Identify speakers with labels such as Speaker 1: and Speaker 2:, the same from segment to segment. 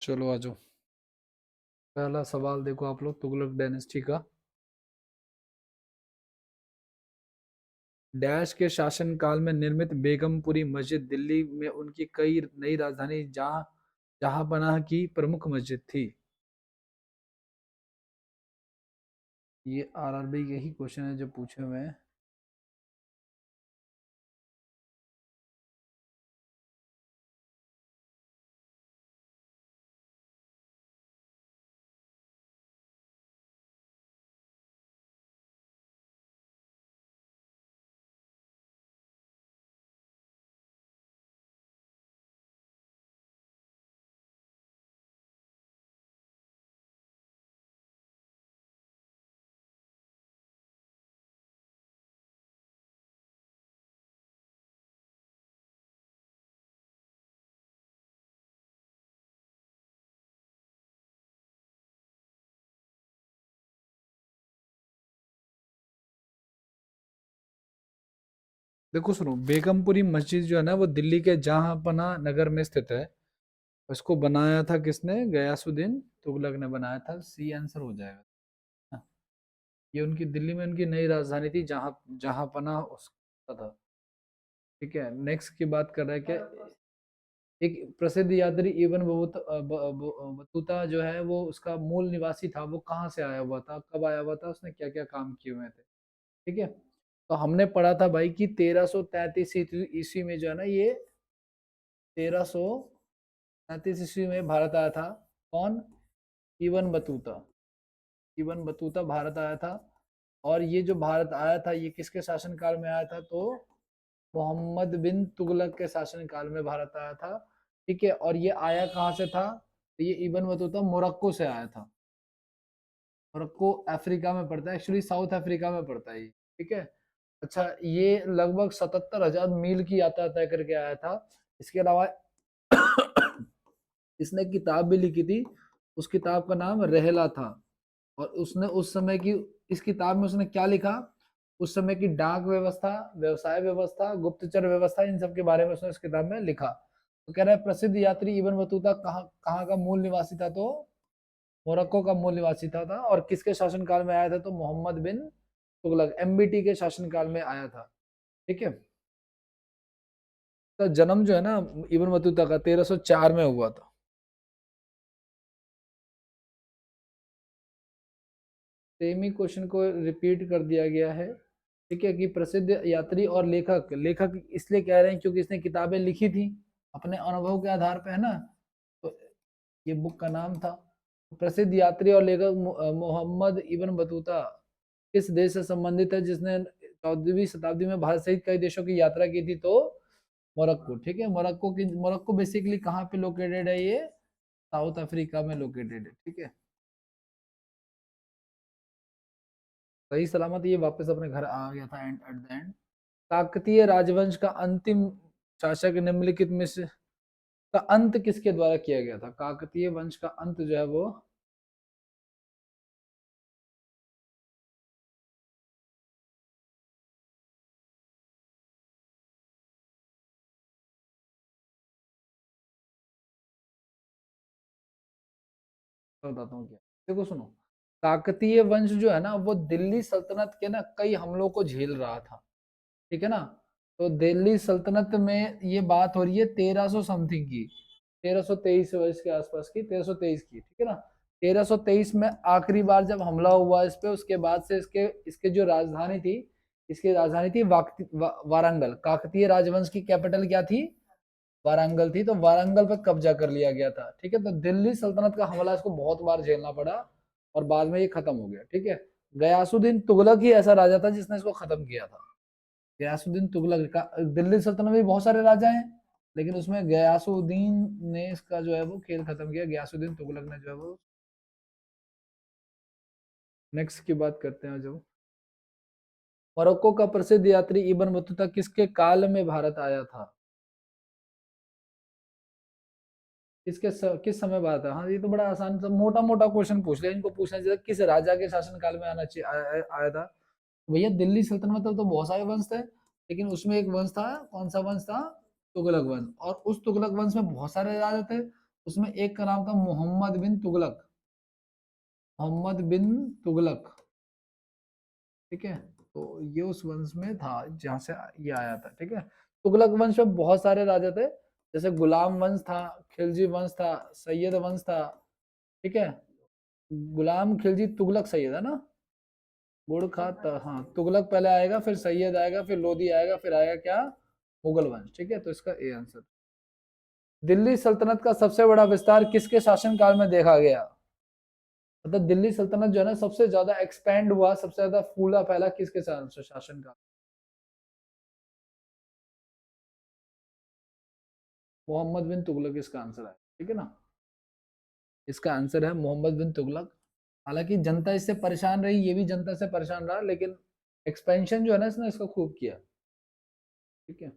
Speaker 1: चलो आ जाओ। पहला सवाल देखो आप लोग, तुगलक डायनेस्टी का। डैश के शासनकाल में निर्मित बेगमपुरी मस्जिद दिल्ली में उनकी कई नई राजधानी जहांपनाह की प्रमुख मस्जिद थी। ये आरआरबी के ही क्वेश्चन है जो पूछे हुए हैं। देखो सुनो, बेगमपुरी मस्जिद जो है ना वो दिल्ली के जहांपनाह नगर में स्थित है। इसको बनाया था किसने? गयासुद्दीन तुगलक ने बनाया था। सी आंसर हो जाएगा। हाँ, ये उनकी दिल्ली में उनकी नई राजधानी थी, जहांपनाह उसका था। ठीक है, नेक्स्ट की बात कर रहे हैं क्या। एक प्रसिद्ध यात्री इबन बतूता जो है वो उसका मूल निवासी था। वो कहाँ से आया हुआ था, कब आया हुआ था, उसने क्या क्या काम किए हुए थे? ठीक है, तो हमने पढ़ा था भाई कि 1333 ईस्वी में जो है ना, ये 1333 ईस्वी में भारत आया था। कौन? Ibn Battuta. Ibn Battuta Bharat आया था। और ये जो भारत आया था ये किसके शासनकाल में आया था? तो मोहम्मद बिन तुगलक के शासनकाल में भारत आया था। ठीक है, और ये आया कहाँ से था? तो ये इबन बतूता मोरक्को से आया था। मोरक्को अफ्रीका में पड़ता है, एक्चुअली साउथ अफ्रीका में पड़ता है ये। ठीक है, अच्छा, ये लगभग 77,000 मील की यात्रा तय करके आया था। इसके अलावा इसने किताब भी लिखी थी। उस किताब का नाम रहला था। और उसने उस समय की, इस किताब में उसने क्या लिखा? उस समय की डाक व्यवस्था, व्यवसाय व्यवस्था, गुप्तचर व्यवस्था, इन सब के बारे में उसने इस किताब में लिखा। तो कह रहा है प्रसिद्ध यात्री इबन बतूता कहाँ कहाँ का मूल निवासी था? तो मोरक्को का मूल निवासी था। और किसके शासनकाल में आया था? तो मोहम्मद बिन तुगलक, एमबीटी के शासनकाल में आया था। ठीक है, तो जन्म जो है ना इबन बतूता का 1304 में हुआ था। सेम ही क्वेश्चन को रिपीट कर दिया गया है। ठीक है, कि प्रसिद्ध यात्री और लेखक, लेखक इसलिए कह रहे हैं क्योंकि इसने किताबें लिखी थी अपने अनुभव के आधार पे, है ना। तो ये बुक का नाम था। प्रसिद्ध यात्री और लेखक मोहम्मद इब्न बतूता किस देश से संबंधित है जिसने 14वीं शताब्दी में भारत सहित कई देशों की यात्रा की थी? तो मोरक्को। ठीक है, मोरक्को बेसिकली कहाँ पे लोकेटेड है? ये साउथ अफ्रीका में लोकेटेड है। ठीक है, सही सलामत ये वापस अपने घर आ गया था एट द एंड। काकतीय राजवंश का अंतिम शासक निम्नलिखित में से का अंत किसके द्वारा किया गया था? काकतीय वंश का अंत जो है वो, बताता हूँ क्या। देखो सुनो, काकतीय वंश जो है ना वो दिल्ली सल्तनत के ना कई हमलों को झेल रहा था। ठीक है ना, तो दिल्ली सल्तनत में ये बात हो रही है 1300 समथिंग की, 1323 वर्ष के आसपास की, 1323 की। ठीक है ना, 1323 में आखिरी बार जब हमला हुआ इस पे, उसके बाद से इसके इसके जो राजधानी थी, इसकी राजधानी थी वारंगल। काकतीय राजवंश की कैपिटल क्या थी? वारंगल थी। तो वारंगल पर कब्जा कर लिया गया था। ठीक है, तो दिल्ली सल्तनत का हमला इसको बहुत बार झेलना पड़ा और बाद में ये खत्म हो गया। ठीक है, गयासुद्दीन तुगलक ही ऐसा राजा था जिसने इसको खत्म किया था। गयासुद्दीन तुगलक का, दिल्ली सल्तनत में बहुत सारे राजा हैं लेकिन उसमें गयासुद्दीन ने इसका जो है वो खेल खत्म किया। गयासुद्दीन तुगलक ने जो है वो। नेक्स्ट की बात करते हैं जो, मोरक्को का प्रसिद्ध यात्री इब्न बतूता किसके काल में भारत आया था? किस समय बात है? हाँ, ये तो बड़ा आसान सा मोटा मोटा क्वेश्चन पूछ लिया। इनको पूछना चाहिए किस राजा के शासन काल में आना चाहिए, आया था। भैया दिल्ली सल्तनत में तो बहुत सारे वंश थे लेकिन उसमें एक वंश था, कौन सा वंश था? तुगलक वंश। और उस तुगलक वंश में बहुत सारे राजा थे। उसमें एक का नाम था मोहम्मद बिन तुगलक, मोहम्मद बिन तुगलक, ठीक है। तो ये उस वंश में था जहाँ से ये आया था, ठीक है। तुगलक वंश में बहुत सारे राजा थे, जैसे गुलाम वंश था, खिलजी वंश था, सैयद वंश था, ठीक है। गुलाम खिलजी तुगलक सैयद है ना, गुड़ खा हाँ, तुगलक पहले आएगा, फिर सैयद आएगा, फिर लोधी आएगा, फिर आएगा क्या, मुगल वंश, ठीक है। तो इसका ए आंसर। दिल्ली सल्तनत का सबसे बड़ा विस्तार किसके शासनकाल में देखा गया? मतलब दिल्ली सल्तनत जो है ना सबसे ज्यादा एक्सपेंड हुआ, सबसे ज्यादा फूला फैला किसके शासनकाल? मोहम्मद बिन तुगलक इसका आंसर है, ठीक है ना। इसका आंसर है मोहम्मद बिन तुगलक। हालांकि जनता इससे परेशान रही, ये भी जनता से परेशान रहा, लेकिन एक्सपेंशन जो है ना इसने इसका खूब किया, ठीक है।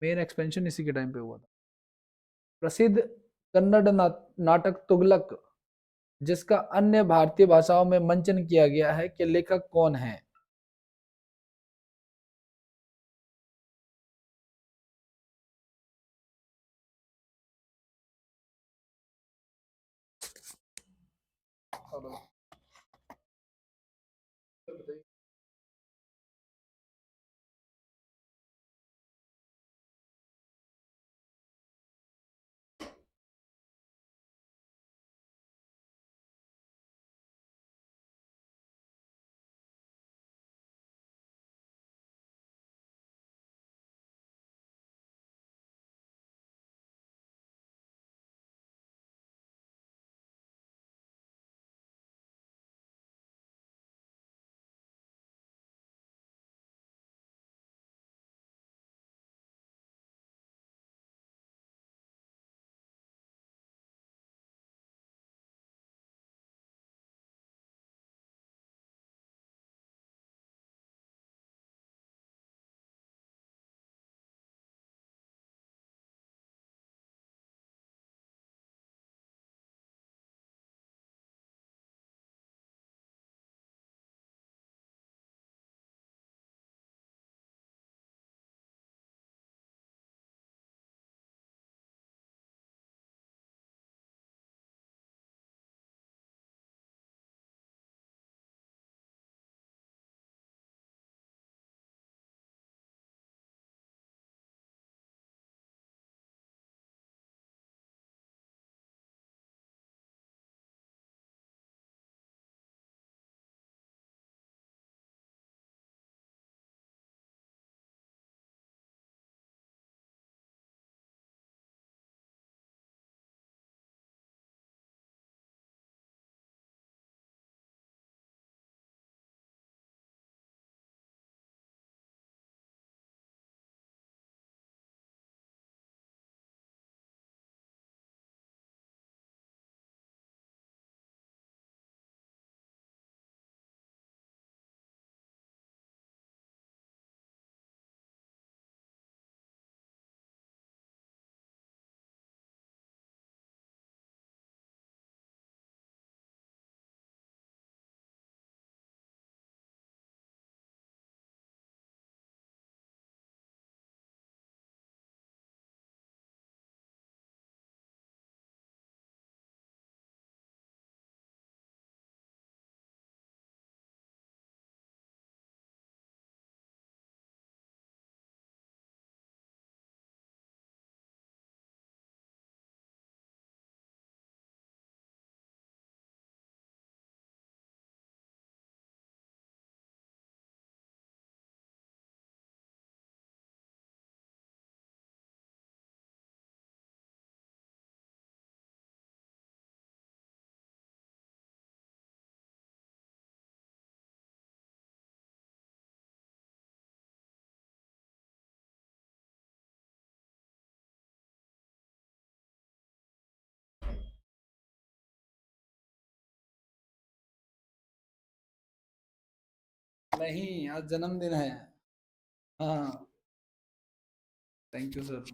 Speaker 1: मेन एक्सपेंशन इसी के टाइम पे हुआ था। प्रसिद्ध कन्नड़ नाटक तुगलक, जिसका अन्य भारतीय भाषाओं में मंचन किया गया है, के लेखक कौन है? नहीं, आज जन्मदिन है। हाँ, थैंक यू सर।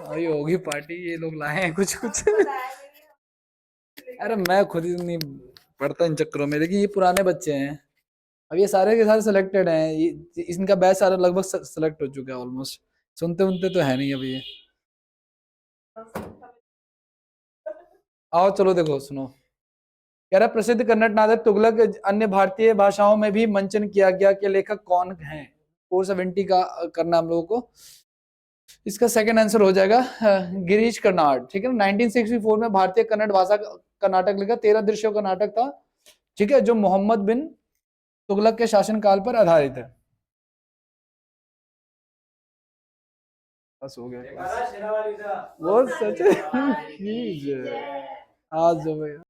Speaker 1: अभी होगी पार्टी, ये लोग लाए हैं कुछ कुछ। अरे मैं खुद ही नहीं पढ़ता इन चक्करों में, लेकिन ये पुराने बच्चे हैं। अब ये सारे के सारे सिलेक्टेड हैं, ये इनका बैच सारा लगभग सेलेक्ट हो चुका है ऑलमोस्ट। सुनते उनते तो है नहीं अभी ये। आओ चलो देखो सुनो। कह रहा प्रसिद्ध कन्नड़ नाटक तुगलक अन्य भारतीय भाषाओं में भी मंचन किया गया कि लेखक कौन है। 470 का करना हम लोगों को। इसका सेकंड आंसर हो जाएगा गिरीश कर्नाड। ठीक है ना। 1964 में भारतीय कन्नड़ भाषा का नाटक लिखा, 13 दृश्यों का नाटक था। ठीक है, जो मोहम्मद बिन तुगलक के शासनकाल पर आधारित है। बस हो गया। वो सच है। आज जो भैया